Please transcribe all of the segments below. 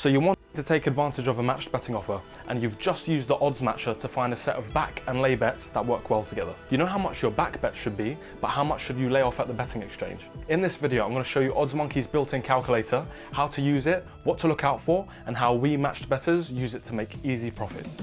So you want to take advantage of a matched betting offer, and you've just used the odds matcher to find a set of back and lay bets that work well together. You know how much your back bet should be, but how much should you lay off at the betting exchange? In this video, I'm going to show you OddsMonkey's built-in calculator, how to use it, what to look out for, and how we matched bettors use it to make easy profits.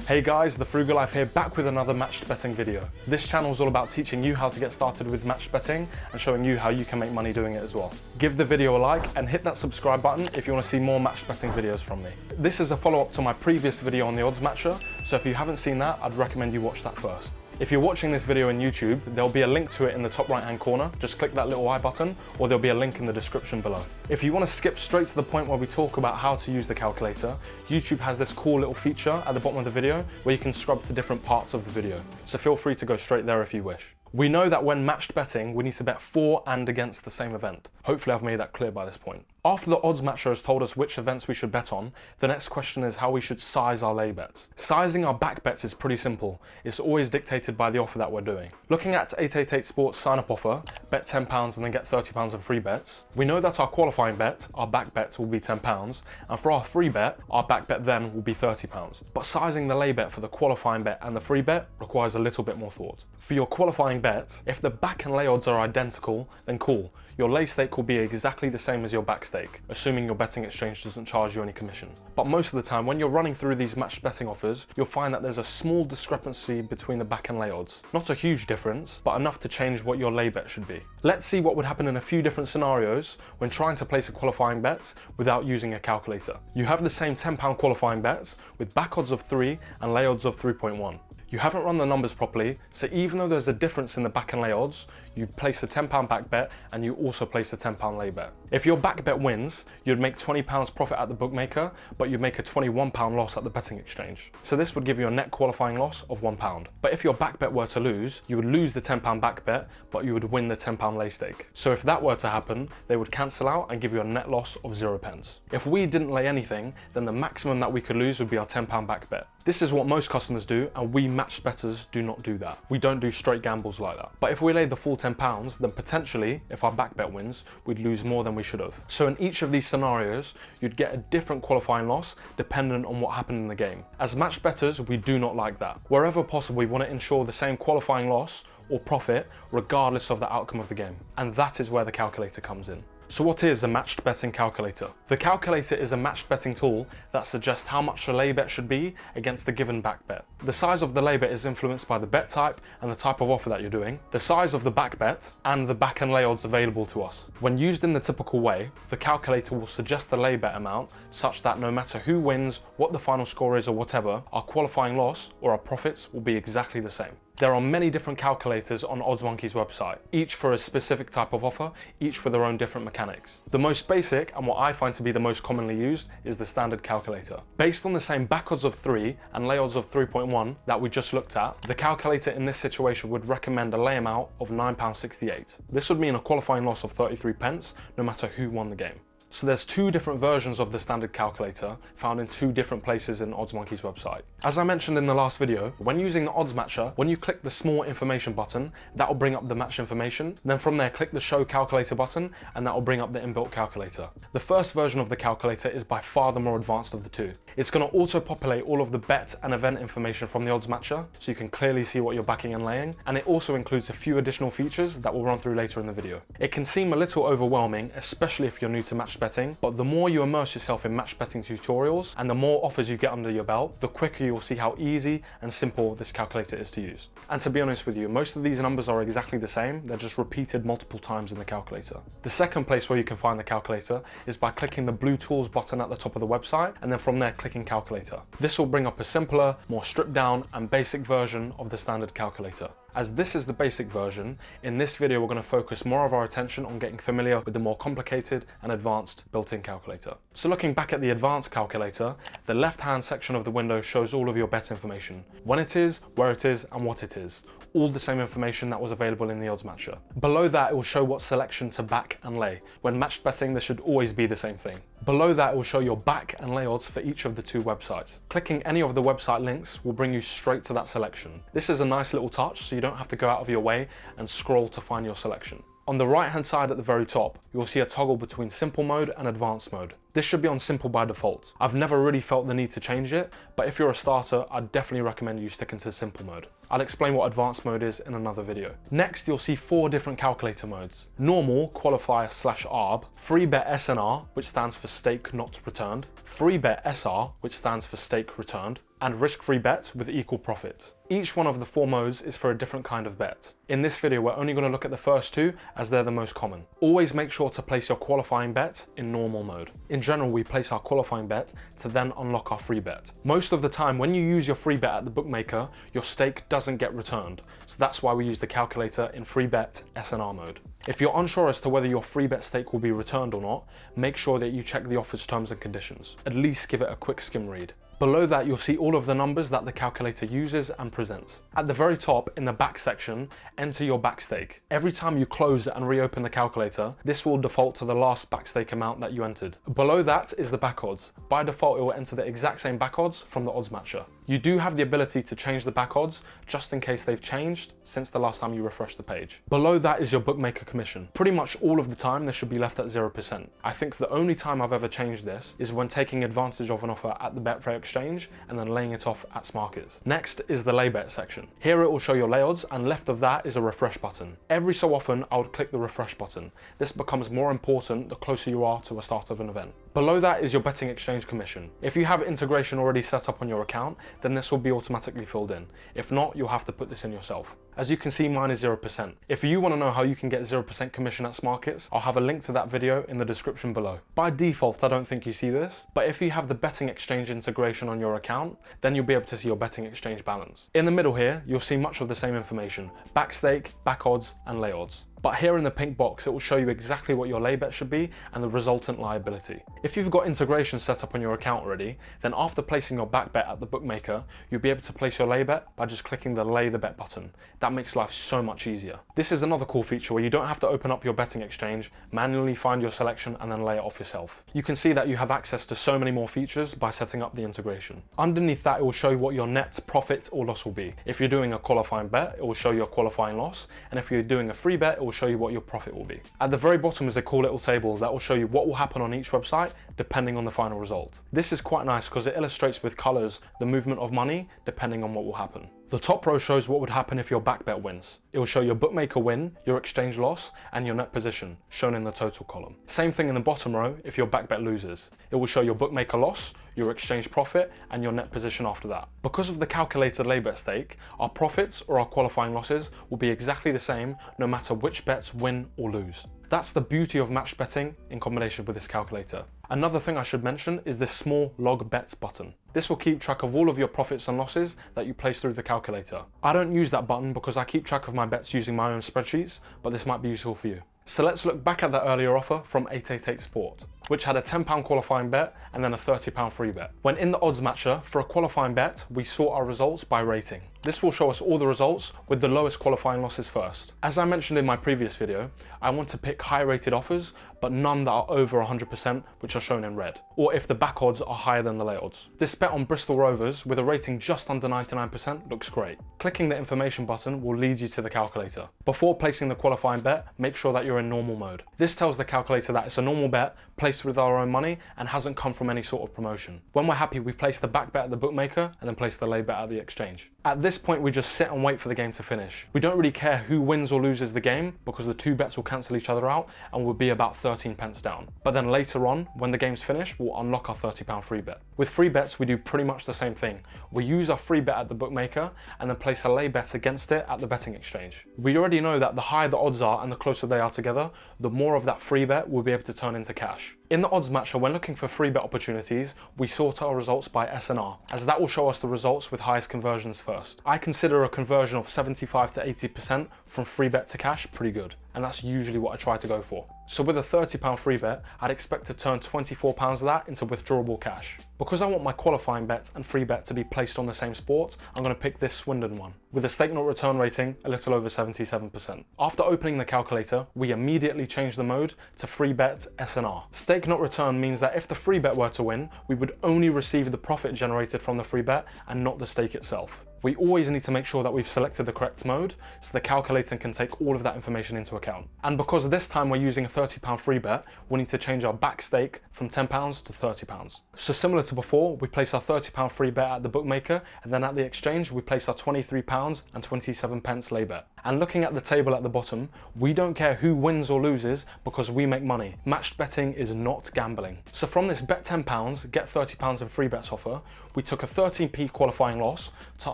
Hey guys, TheFrugalife here, back with another matched betting video. This channel is all about teaching you how to get started with matched betting and showing you how you can make money doing it as well. Give the video a like and hit that subscribe button if you want to see more matched betting videos from me. This is a follow-up to my previous video on the odds matcher, so if you haven't seen that, I'd recommend you watch that first. If you're watching this video on YouTube, there'll be a link to it in the top right hand corner. Just click that little I button, or there'll be a link in the description below. If you want to skip straight to the point where we talk about how to use the calculator, YouTube has this cool little feature at the bottom of the video where you can scrub to different parts of the video. So feel free to go straight there if you wish. We know that when matched betting, we need to bet for and against the same event. Hopefully I've made that clear by this point. After the odds matcher has told us which events we should bet on, the next question is how we should size our lay bets. Sizing our back bets is pretty simple. It's always dictated by the offer that we're doing. Looking at 888 Sports sign-up offer, bet £10 and then get £30 in free bets. We know that our qualifying bet, our back bet, will be £10, and for our free bet, our back bet then will be £30. But sizing the lay bet for the qualifying bet and the free bet requires a little bit more thought. For your qualifying bet, if the back and lay odds are identical, then cool. Your lay stake will be exactly the same as your back stake, assuming your betting exchange doesn't charge you any commission. But most of the time, when you're running through these matched betting offers, you'll find that there's a small discrepancy between the back and lay odds. Not a huge difference, but enough to change what your lay bet should be. Let's see what would happen in a few different scenarios when trying to place a qualifying bet without using a calculator. You have the same £10 qualifying bets with back odds of 3 and lay odds of 3.1. You haven't run the numbers properly, so even though there's a difference in the back and lay odds, you place a £10 back bet and you also place a £10 lay bet. If your back bet wins, you'd make £20 profit at the bookmaker, but you'd make a £21 loss at the betting exchange. So this would give you a net qualifying loss of £1. But if your back bet were to lose, you would lose the £10 back bet, but you would win the £10 lay stake. So if that were to happen, they would cancel out and give you a net loss of 0 pence. If we didn't lay anything, then the maximum that we could lose would be our £10 back bet. This is what most customers do, and we matched bettors do not do that. We don't do straight gambles like that. But if we laid the full £10, then potentially, if our back bet wins, we'd lose more than we should have. So in each of these scenarios, you'd get a different qualifying loss dependent on what happened in the game. As matched bettors, we do not like that. Wherever possible, we want to ensure the same qualifying loss or profit regardless of the outcome of the game. And that is where the calculator comes in. So what is a matched betting calculator? The calculator is a matched betting tool that suggests how much a lay bet should be against the given back bet. The size of the lay bet is influenced by the bet type and the type of offer that you're doing, the size of the back bet, and the back and lay odds available to us. When used in the typical way, the calculator will suggest the lay bet amount such that no matter who wins, what the final score is or whatever, our qualifying loss or our profits will be exactly the same. There are many different calculators on OddsMonkey's website, each for a specific type of offer, each with their own different mechanics. The most basic, and what I find to be the most commonly used, is the standard calculator. Based on the same back odds of 3 and lay odds of 3.1 that we just looked at, the calculator in this situation would recommend a lay amount of £9.68. This would mean a qualifying loss of 33 pence, no matter who won the game. So there's two different versions of the standard calculator found in two different places in OddsMonkey's website. As I mentioned in the last video, when using the odds matcher, when you click the small information button, that will bring up the match information. Then from there, click the show calculator button and that will bring up the inbuilt calculator. The first version of the calculator is by far the more advanced of the two. It's going to auto-populate all of the bet and event information from the odds matcher, so you can clearly see what you're backing and laying, and it also includes a few additional features that we'll run through later in the video. It can seem a little overwhelming, especially if you're new to match betting, but the more you immerse yourself in match betting tutorials and the more offers you get under your belt, the quicker you'll see how easy and simple this calculator is to use. And to be honest with you, most of these numbers are exactly the same, they're just repeated multiple times in the calculator. The second place where you can find the calculator is by clicking the blue tools button at the top of the website, and then from there clicking calculator. This will bring up a simpler, more stripped down and basic version of the standard calculator. As this is the basic version, in this video we're going to focus more of our attention on getting familiar with the more complicated and advanced built-in calculator. So looking back at the advanced calculator, the left-hand section of the window shows all of your bet information. When it is, where it is, and what it is. All the same information that was available in the odds matcher. Below that, it will show what selection to back and lay. When matched betting, this should always be the same thing. Below that, it will show your back and lay odds for each of the two websites. Clicking any of the website links will bring you straight to that selection. This is a nice little touch, so you don't have to go out of your way and scroll to find your selection. On the right hand side at the very top, you'll see a toggle between simple mode and advanced mode. This should be on simple by default. I've never really felt the need to change it, but if you're a starter, I'd definitely recommend you sticking to simple mode. I'll explain what advanced mode is in another video. Next, you'll see 4 different calculator modes. Normal, qualifier / ARB, free bet SNR, which stands for stake not returned, free bet SR, which stands for stake returned, and risk-free bet with equal profit. Each one of the 4 modes is for a different kind of bet. In this video, we're only going to look at the first 2 as they're the most common. Always make sure to place your qualifying bet in normal mode. In general, we place our qualifying bet to then unlock our free bet. Most of the time, when you use your free bet at the bookmaker, your stake doesn't get returned. So that's why we use the calculator in free bet SNR mode. If you're unsure as to whether your free bet stake will be returned or not, make sure that you check the offer's terms and conditions. At least give it a quick skim read. Below that, you'll see all of the numbers that the calculator uses and presents. At the very top, in the back section, enter your back stake. Every time you close and reopen the calculator, this will default to the last back stake amount that you entered. Below that is the back odds. By default, it will enter the exact same back odds from the OddsMatcher. You do have the ability to change the back odds, just in case they've changed since the last time you refreshed the page. Below that is your bookmaker commission. Pretty much all of the time, this should be left at 0%. I think the only time I've ever changed this is when taking advantage of an offer at the Betfair exchange and then laying it off at Smarkets. Next is the lay bet section. Here it will show your lay odds, and left of that is a refresh button. Every so often, I would click the refresh button. This becomes more important the closer you are to a start of an event. Below that is your betting exchange commission. If you have integration already set up on your account, then this will be automatically filled in. If not, you'll have to put this in yourself. As you can see, mine is 0%. If you want to know how you can get 0% commission at Smarkets, I'll have a link to that video in the description below. By default, I don't think you see this, but if you have the betting exchange integration on your account, then you'll be able to see your betting exchange balance. In the middle here, you'll see much of the same information: back stake, back odds, and lay odds. But here in the pink box, it will show you exactly what your lay bet should be and the resultant liability. If you've got integration set up on your account already, then after placing your back bet at the bookmaker, you'll be able to place your lay bet by just clicking the lay the bet button. That makes life so much easier. This is another cool feature where you don't have to open up your betting exchange, manually find your selection, and then lay it off yourself. You can see that you have access to so many more features by setting up the integration. Underneath that, it will show you what your net profit or loss will be. If you're doing a qualifying bet, it will show your qualifying loss, and if you're doing a free bet, it will show you what your profit will be. At the very bottom is a cool little table that will show you what will happen on each website depending on the final result. This is quite nice because it illustrates with colors the movement of money depending on what will happen. The top row shows what would happen if your back bet wins. It will show your bookmaker win, your exchange loss, and your net position, shown in the total column. Same thing in the bottom row if your back bet loses. It will show your bookmaker loss, your exchange profit, and your net position after that. Because of the calculated lay bet stake, our profits or our qualifying losses will be exactly the same no matter which bets win or lose. That's the beauty of match betting in combination with this calculator. Another thing I should mention is this small log bets button. This will keep track of all of your profits and losses that you place through the calculator. I don't use that button because I keep track of my bets using my own spreadsheets, but this might be useful for you. So let's look back at that earlier offer from 888 Sport, which had a £10 qualifying bet and then a £30 free bet. When in the OddsMatcher, for a qualifying bet, we sort our results by rating. This will show us all the results with the lowest qualifying losses first. As I mentioned in my previous video, I want to pick high rated offers, but none that are over 100%, which are shown in red, or if the back odds are higher than the lay odds. This bet on Bristol Rovers with a rating just under 99% looks great. Clicking the information button will lead you to the calculator. Before placing the qualifying bet, make sure that you're in normal mode. This tells the calculator that it's a normal bet placed with our own money and hasn't come from any sort of promotion. When we're happy, we place the back bet at the bookmaker and then place the lay bet at the exchange. At this point, we just sit and wait for the game to finish. We don't really care who wins or loses the game because the 2 bets will cancel each other out and will be about 13 pence down. But then later on, when the game's finished, we'll unlock our £30 free bet. With free bets, we do pretty much the same thing. We use our free bet at the bookmaker and then place a lay bet against it at the betting exchange. We already know that the higher the odds are and the closer they are together, the more of that free bet we'll be able to turn into cash. In the OddsMatcher, when looking for free bet opportunities, we sort our results by SNR, as that will show us the results with highest conversions first. I consider a conversion of 75 to 80% from free bet to cash pretty good, and that's usually what I try to go for. So with a £30 free bet, I'd expect to turn £24 of that into withdrawable cash. Because I want my qualifying bet and free bet to be placed on the same sport, I'm going to pick this Swindon one, with a stake not return rating a little over 77%. After opening the calculator, we immediately change the mode to free bet SNR. Stake not return means that if the free bet were to win, we would only receive the profit generated from the free bet and not the stake itself. we always need to make sure that we've selected the correct mode so the calculator can take all of that information into account. And because this time we're using a £30 free bet, we need to change our back stake from £10 to £30. So similar to before, we place our £30 free bet at the bookmaker, and then at the exchange we place our £23.27 lay bet. And looking at the table at the bottom, we don't care who wins or loses because we make money. Matched betting is not gambling. So from this bet £10, get £30 in free bets offer, we took a 13p qualifying loss to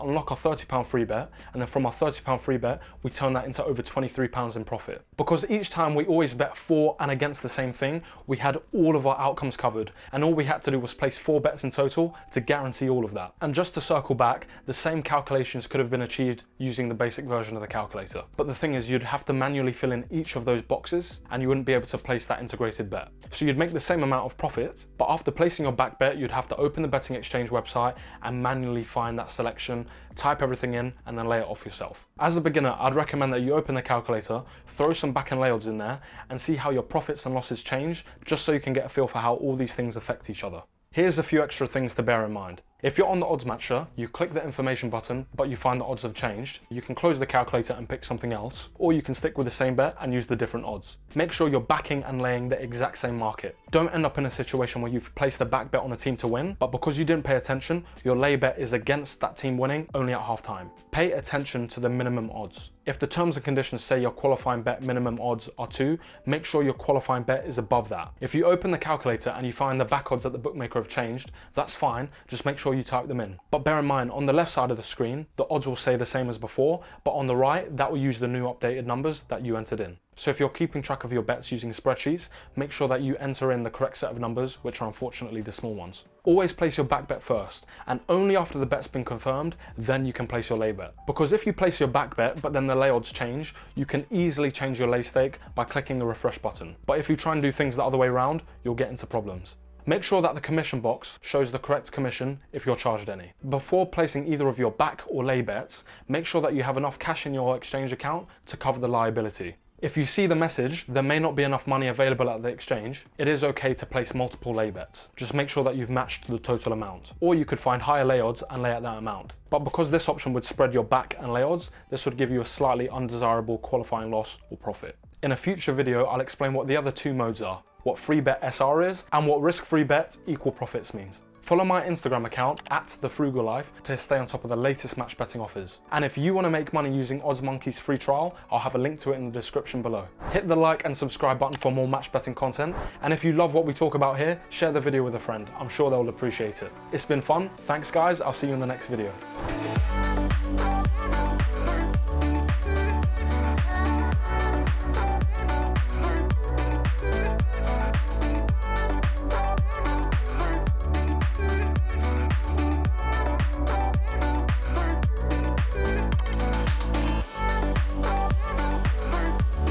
unlock our £30 free bet, and then from our £30 free bet, we turn that into over £23 in profit. Because each time we always bet for and against the same thing, we had all of our outcomes covered, and all we had to do was place 4 bets in total to guarantee all of that. And just to circle back, the same calculations could have been achieved using the basic version of the calculator. But the thing is, you'd have to manually fill in each of those boxes and you wouldn't be able to place that integrated bet. So you'd make the same amount of profit, but after placing your back bet, you'd have to open the betting exchange website and manually find that selection, type everything in, and then lay it off yourself. As a beginner, I'd recommend that you open the calculator, throw some back and lay odds in there, and see how your profits and losses change, just so you can get a feel for how all these things affect each other. Here's a few extra things to bear in mind. If you're on the OddsMatcher, you click the information button, but you find the odds have changed, you can close the calculator and pick something else, or you can stick with the same bet and use the different odds. Make sure you're backing and laying the exact same market. Don't end up in a situation where you've placed a back bet on a team to win, but because you didn't pay attention, your lay bet is against that team winning only at half time. Pay attention to the minimum odds. If the terms and conditions say your qualifying bet minimum odds are 2, make sure your qualifying bet is above that. If you open the calculator and you find the back odds at the bookmaker have changed, that's fine, just make sure you type them in. But bear in mind, on the left side of the screen, the odds will say the same as before, but on the right, that will use the new updated numbers that you entered in. So if you're keeping track of your bets using spreadsheets, make sure that you enter in the correct set of numbers, which are unfortunately the small ones. Always place your back bet first, and only after the bet's been confirmed, then you can place your lay bet. Because if you place your back bet, but then the lay odds change, you can easily change your lay stake by clicking the refresh button. But if you try and do things the other way around, you'll get into problems. Make sure that the commission box shows the correct commission if you're charged any. Before placing either of your back or lay bets, make sure that you have enough cash in your exchange account to cover the liability. If you see the message, there may not be enough money available at the exchange, it is okay to place multiple lay bets. Just make sure that you've matched the total amount. Or you could find higher lay odds and lay at that amount. But because this option would spread your back and lay odds, this would give you a slightly undesirable qualifying loss or profit. In a future video, I'll explain what the other 2 modes are, what free bet SR is, and what risk-free bet equal profits means. Follow my Instagram account at TheFrugalife to stay on top of the latest match betting offers. And if you want to make money using OddsMonkey's free trial, I'll have a link to it in the description below. Hit the like and subscribe button for more match betting content. And if you love what we talk about here, share the video with a friend. I'm sure they'll appreciate it. It's been fun. Thanks guys. I'll see you in the next video.